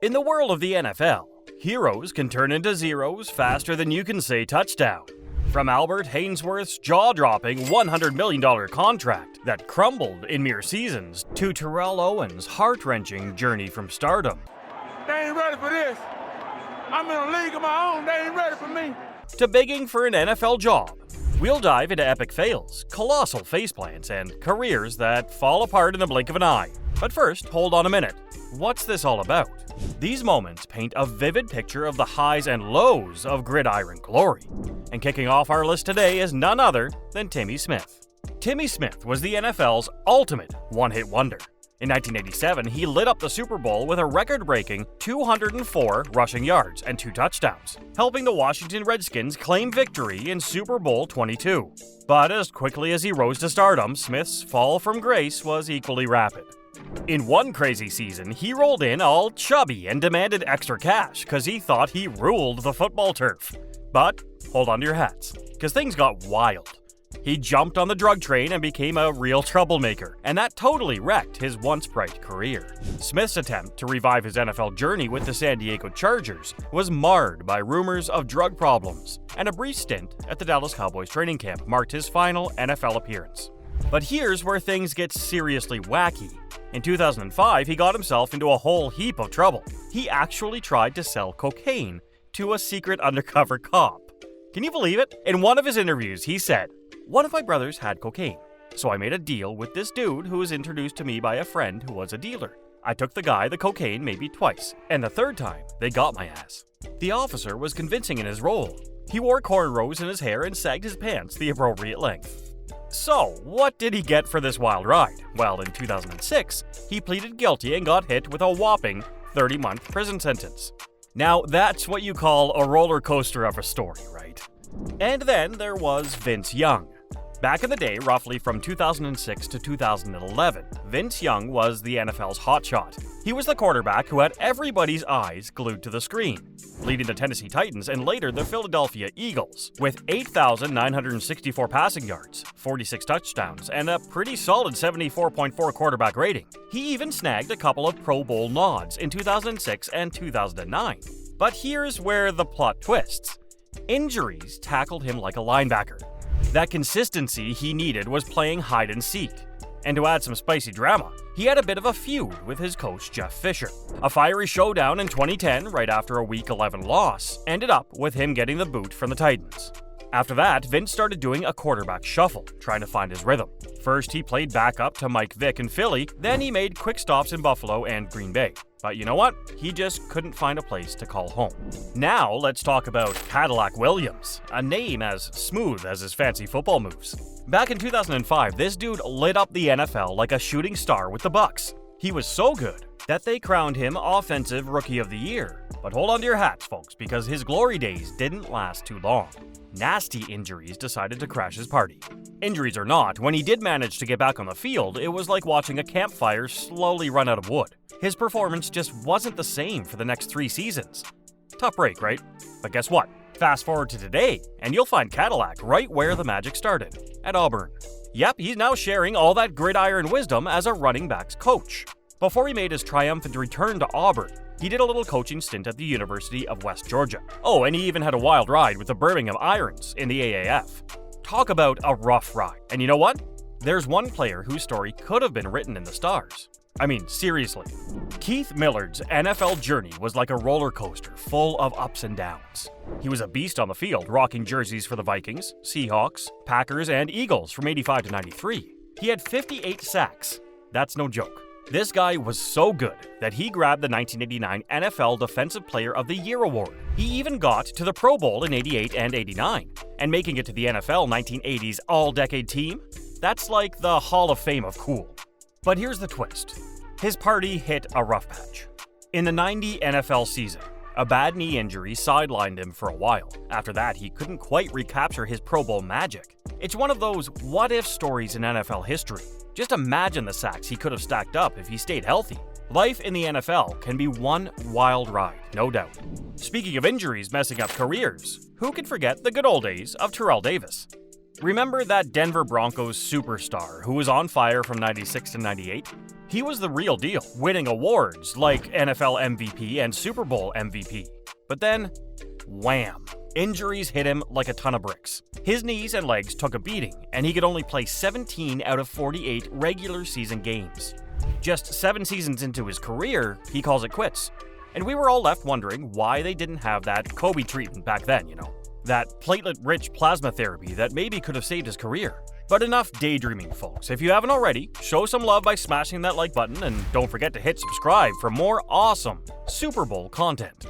In the world of the NFL, heroes can turn into zeros faster than you can say touchdown. From Albert Haynesworth's jaw-dropping $100 million contract that crumbled in mere seasons to Terrell Owens' heart-wrenching journey from stardom. They ain't ready for this. I'm in a league of my own. They ain't ready for me. To begging for an NFL job. We'll dive into epic fails, colossal faceplants, and careers that fall apart in the blink of an eye. But first, hold on a minute. What's this all about? These moments paint a vivid picture of the highs and lows of gridiron glory. And kicking off our list today is none other than Timmy Smith. Timmy Smith was the NFL's ultimate one-hit wonder. In 1987, he lit up the Super Bowl with a record-breaking 204 rushing yards and 2 touchdowns, helping the Washington Redskins claim victory in Super Bowl 22. But as quickly as he rose to stardom, Smith's fall from grace was equally rapid. In one crazy season, he rolled in all chubby and demanded extra cash because he thought he ruled the football turf. But hold on to your hats, because things got wild. He jumped on the drug train and became a real troublemaker, and that totally wrecked his once bright career. Smith's attempt to revive his NFL journey with the San Diego Chargers was marred by rumors of drug problems, and a brief stint at the Dallas Cowboys training camp marked his final NFL appearance. But here's where things get seriously wacky. In 2005, he got himself into a whole heap of trouble. He actually tried to sell cocaine to a secret undercover cop. Can you believe it? In one of his interviews, he said, "One of my brothers had cocaine, so I made a deal with this dude who was introduced to me by a friend who was a dealer. I took the guy the cocaine maybe twice, and the third time, they got my ass." The officer was convincing in his role. He wore cornrows in his hair and sagged his pants the appropriate length. So, what did he get for this wild ride? Well, in 2006, he pleaded guilty and got hit with a whopping 30-month prison sentence. Now, that's what you call a roller coaster of a story, right? And then there was Vince Young. Back in the day, roughly from 2006 to 2011, Vince Young was the NFL's hotshot. He was the quarterback who had everybody's eyes glued to the screen, leading the Tennessee Titans and later the Philadelphia Eagles, with 8,964 passing yards, 46 touchdowns, and a pretty solid 74.4 quarterback rating. He even snagged a couple of Pro Bowl nods in 2006 and 2009. But here's where the plot twists. Injuries tackled him like a linebacker. That consistency he needed was playing hide and seek. And to add some spicy drama, he had a bit of a feud with his coach Jeff Fisher. A fiery showdown in 2010, right after a Week 11 loss, ended up with him getting the boot from the Titans. After that, Vince started doing a quarterback shuffle, trying to find his rhythm. First, he played backup to Mike Vick in Philly, then he made quick stops in Buffalo and Green Bay. But you know what? He just couldn't find a place to call home. Now, let's talk about Cadillac Williams, a name as smooth as his fancy football moves. Back in 2005, this dude lit up the NFL like a shooting star with the Bucs. He was so good that they crowned him Offensive Rookie of the Year. But hold on to your hats, folks, because his glory days didn't last too long. Nasty injuries decided to crash his party. Injuries or not, when he did manage to get back on the field, it was like watching a campfire slowly run out of wood. His performance just wasn't the same for the next 3 seasons. Tough break, right? But guess what? Fast forward to today, and you'll find Cadillac right where the magic started, at Auburn. Yep, he's now sharing all that gridiron wisdom as a running backs coach. Before he made his triumphant return to Auburn, he did a little coaching stint at the University of West Georgia. Oh, and he even had a wild ride with the Birmingham Irons in the AAF. Talk about a rough ride. And you know what? There's one player whose story could have been written in the stars. I mean, seriously. Keith Millard's NFL journey was like a roller coaster full of ups and downs. He was a beast on the field, rocking jerseys for the Vikings, Seahawks, Packers, and Eagles from 85 to 93. He had 58 sacks. That's no joke. This guy was so good that he grabbed the 1989 NFL Defensive Player of the Year award. He even got to the Pro Bowl in 88 and 89, and making it to the NFL 1980s All-Decade Team, that's like the Hall of Fame of cool. But here's the twist. His party hit a rough patch. In the 90 NFL season, a bad knee injury sidelined him for a while. After that, he couldn't quite recapture his Pro Bowl magic. It's one of those what-if stories in NFL history. Just imagine the sacks he could have stacked up if he stayed healthy. Life in the NFL can be one wild ride, no doubt. Speaking of injuries messing up careers, who can forget the good old days of Terrell Davis? Remember that Denver Broncos superstar who was on fire from 96 to 98? He was the real deal, winning awards like NFL MVP and Super Bowl MVP. But then, wham! Injuries hit him like a ton of bricks. His knees and legs took a beating, and he could only play 17 out of 48 regular season games. Just 7 seasons into his career, he calls it quits. And we were all left wondering why they didn't have that Kobe treatment back then, that platelet-rich plasma therapy that maybe could have saved his career. But enough daydreaming, folks. If you haven't already, show some love by smashing that like button, and don't forget to hit subscribe for more awesome Super Bowl content.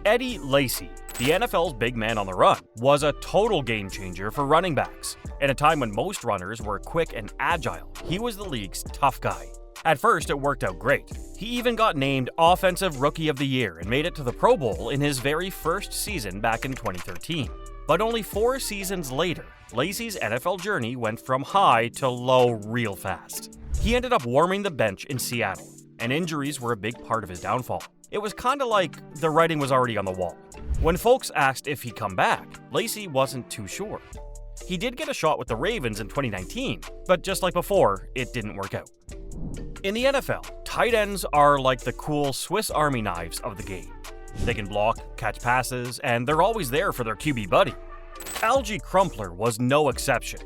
Eddie Lacy, the NFL's big man on the run, was a total game changer for running backs. In a time when most runners were quick and agile, he was the league's tough guy. At first, it worked out great. He even got named Offensive Rookie of the Year and made it to the Pro Bowl in his very first season back in 2013. But only 4 seasons later, Lacy's NFL journey went from high to low real fast. He ended up warming the bench in Seattle, and injuries were a big part of his downfall. It was kinda like the writing was already on the wall. When folks asked if he'd come back, Lacy wasn't too sure. He did get a shot with the Ravens in 2019, but just like before, it didn't work out. In the NFL, tight ends are like the cool Swiss Army knives of the game. They can block, catch passes, and they're always there for their QB buddy. Alge Crumpler was no exception.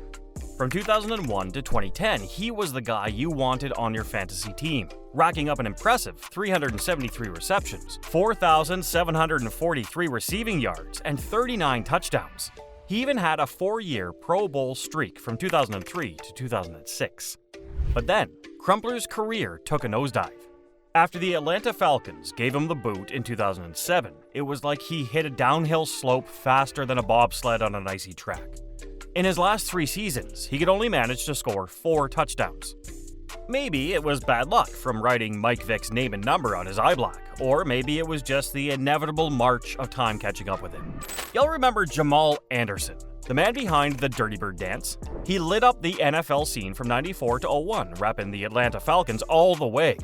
From 2001 to 2010, he was the guy you wanted on your fantasy team, racking up an impressive 373 receptions, 4,743 receiving yards, and 39 touchdowns. He even had a 4-year Pro Bowl streak from 2003 to 2006. But then, Crumpler's career took a nosedive. After the Atlanta Falcons gave him the boot in 2007, it was like he hit a downhill slope faster than a bobsled on an icy track. In his last 3 seasons, he could only manage to score 4 touchdowns. Maybe it was bad luck from writing Mike Vick's name and number on his eye black, or maybe it was just the inevitable march of time catching up with him. You'll remember Jamal Anderson, the man behind the Dirty Bird dance. He lit up the NFL scene from 94 to 01, repping the Atlanta Falcons all the way.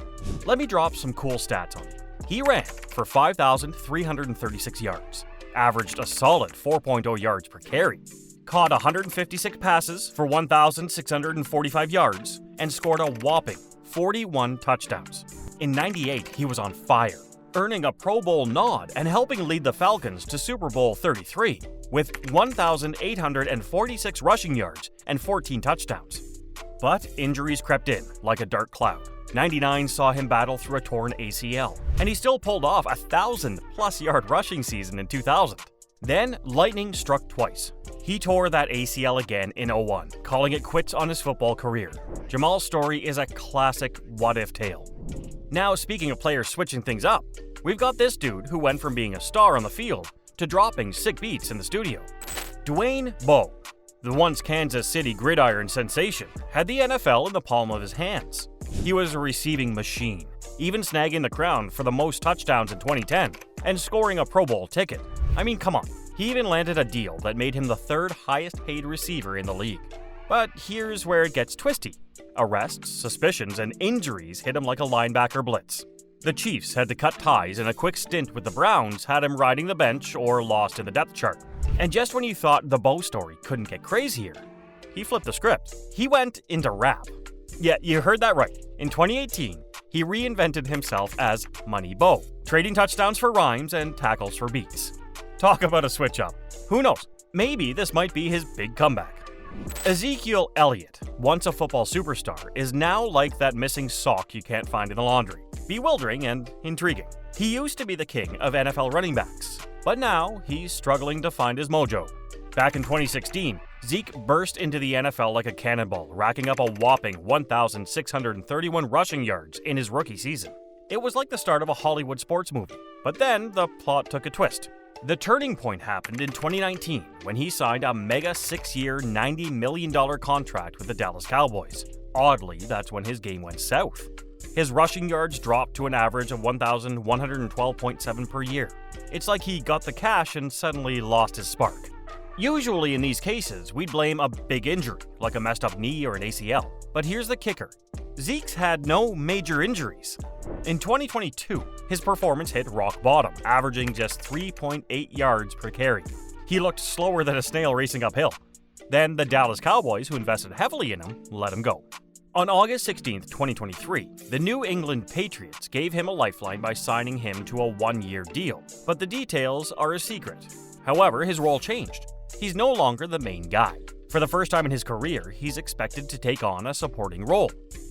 Let me drop some cool stats on you. He ran for 5,336 yards, averaged a solid 4.0 yards per carry, caught 156 passes for 1,645 yards, and scored a whopping 41 touchdowns. In 98, he was on fire, earning a Pro Bowl nod and helping lead the Falcons to Super Bowl 33 with 1,846 rushing yards and 14 touchdowns. But injuries crept in like a dark cloud. 99 saw him battle through a torn ACL, and he still pulled off a 1,000+ yard rushing season in 2000. Then, lightning struck twice. He tore that ACL again in 01, calling it quits on his football career. Jamal's story is a classic what-if tale. Now, speaking of players switching things up, we've got this dude who went from being a star on the field to dropping sick beats in the studio. Dwayne Bowe, the once Kansas City gridiron sensation, had the NFL in the palm of his hands. He was a receiving machine, even snagging the crown for the most touchdowns in 2010 and scoring a Pro Bowl ticket. I mean, come on. He even landed a deal that made him the 3rd highest paid receiver in the league. But here's where it gets twisty. Arrests, suspicions, and injuries hit him like a linebacker blitz. The Chiefs had to cut ties, and a quick stint with the Browns had him riding the bench or lost in the depth chart. And just when you thought the Bowe story couldn't get crazier, he flipped the script. He went into rap. Yeah, you heard that right. In 2018, he reinvented himself as Money Bowe, trading touchdowns for rhymes and tackles for beats. Talk about a switch up. Who knows? Maybe this might be his big comeback. Ezekiel Elliott, once a football superstar, is now like that missing sock you can't find in the laundry. Bewildering and intriguing. He used to be the king of NFL running backs, but now he's struggling to find his mojo. Back in 2016, Zeke burst into the NFL like a cannonball, racking up a whopping 1,631 rushing yards in his rookie season. It was like the start of a Hollywood sports movie, but then the plot took a twist. The turning point happened in 2019 when he signed a mega 6-year, $90 million contract with the Dallas Cowboys. Oddly, that's when his game went south. His rushing yards dropped to an average of 1,112.7 per year. It's like he got the cash and suddenly lost his spark. Usually in these cases, we'd blame a big injury, like a messed up knee or an ACL. But here's the kicker. Zeke's had no major injuries. In 2022, his performance hit rock bottom, averaging just 3.8 yards per carry. He looked slower than a snail racing uphill. Then the Dallas Cowboys, who invested heavily in him, let him go. On August 16, 2023, the New England Patriots gave him a lifeline by signing him to a one-year deal, but the details are a secret. However, his role changed. He's no longer the main guy. For the first time in his career, he's expected to take on a supporting role.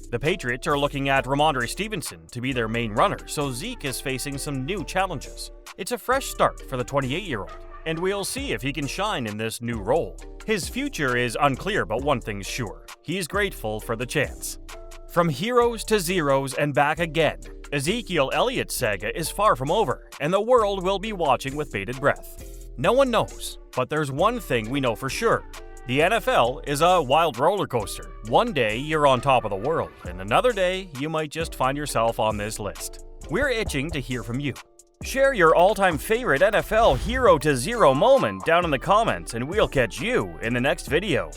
The Patriots are looking at Rhamondre Stevenson to be their main runner, so Zeke is facing some new challenges. It's a fresh start for the 28-year-old, and we'll see if he can shine in this new role. His future is unclear, but one thing's sure: he's grateful for the chance. From heroes to zeros and back again, Ezekiel Elliott's saga is far from over, and the world will be watching with bated breath. No one knows, but there's one thing we know for sure. The NFL is a wild roller coaster. One day you're on top of the world, and another day you might just find yourself on this list. We're itching to hear from you. Share your all-time favorite NFL hero to zero moment down in the comments, and we'll catch you in the next video.